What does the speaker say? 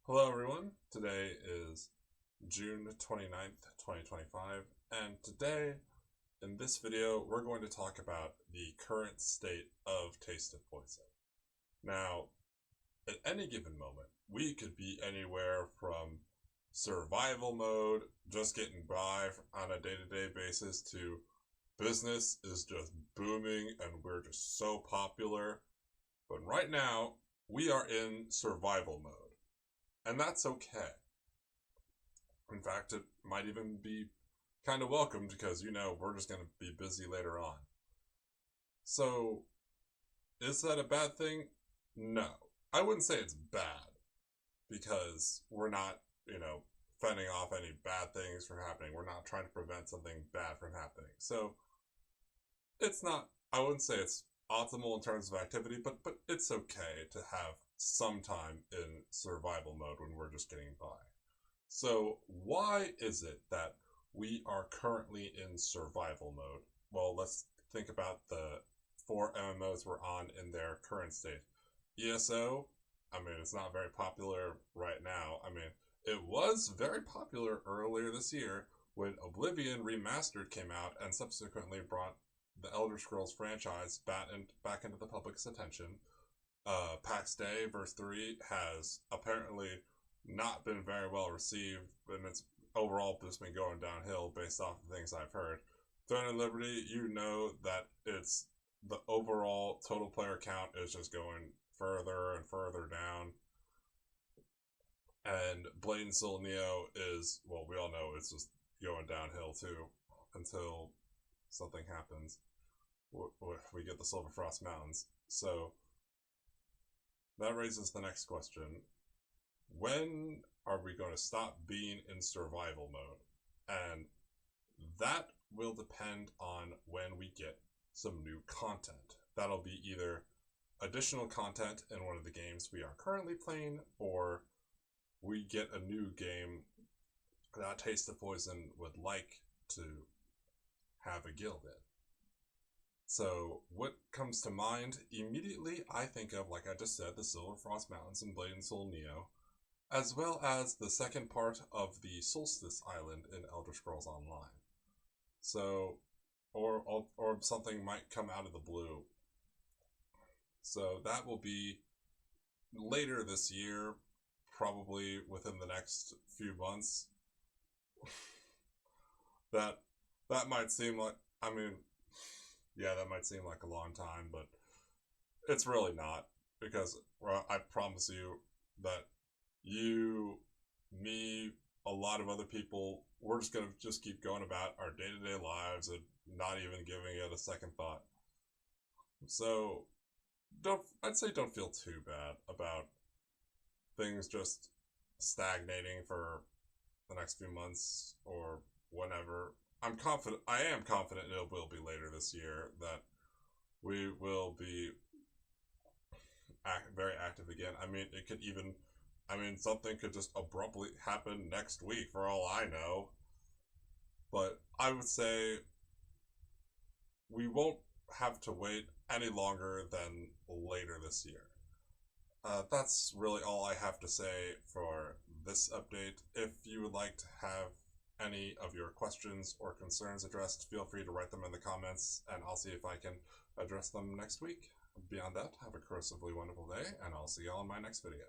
Hello everyone, today is June 29th, 2025, and today, in this video, we're going to talk about the current state of Taste of Poison. Now, at any given moment, we could be anywhere from survival mode, just getting by on a day-to-day basis, to business is just booming and we're just so popular. But right now, we are in survival mode. And that's okay. In fact, it might even be kind of welcomed because, we're just going to be busy later on. So, is that a bad thing? No. I wouldn't say it's bad because we're not, fending off any bad things from happening. We're not trying to prevent something bad from happening. So, it's not, I wouldn't say it's optimal in terms of activity, but it's okay to have some time in survival mode when we're just getting by. So why is it that we are currently in survival mode? Well, let's think about the 4 MMOs we're on in their current state. ESO, it's not very popular right now. It was very popular earlier this year when Oblivion Remastered came out and subsequently brought the Elder Scrolls franchise back into the public's attention. PAX Day Verse 3 has apparently not been very well received, and it's overall just been going downhill based off the things I've heard. Throne and Liberty, that it's the overall total player count is just going further and further down. And Blade and Soul Neo is, well, we all know it's just going downhill too until something happens. We get the Silverfrost Mountains. So that raises the next question. When are we going to stop being in survival mode? And that will depend on when we get some new content. That'll be either additional content in one of the games we are currently playing, or we get a new game that Taste of Poison would like to have a guild in. So what comes to mind immediately, I think of, like I just said, the Silverfrost Mountains and Blade and Soul Neo, as well as the second part of the Solstice Island in Elder Scrolls Online. So, or something might come out of the blue. So that will be later this year, probably within the next few months. that might seem like, that might seem like a long time, but it's really not, because I promise you that you, me, a lot of other people, we're just going to just keep going about our day-to-day lives and not even giving it a second thought. So I'd say don't feel too bad about things just stagnating for the next few months or whenever. I am confident it will be later this year that we will be very active again. It could even, something could just abruptly happen next week for all I know. But I would say we won't have to wait any longer than later this year. That's really all I have to say for this update. If you would like to have any of your questions or concerns addressed, feel free to write them in the comments, and I'll see if I can address them next week. Beyond that, have a corrosively wonderful day, and I'll see y'all in my next video.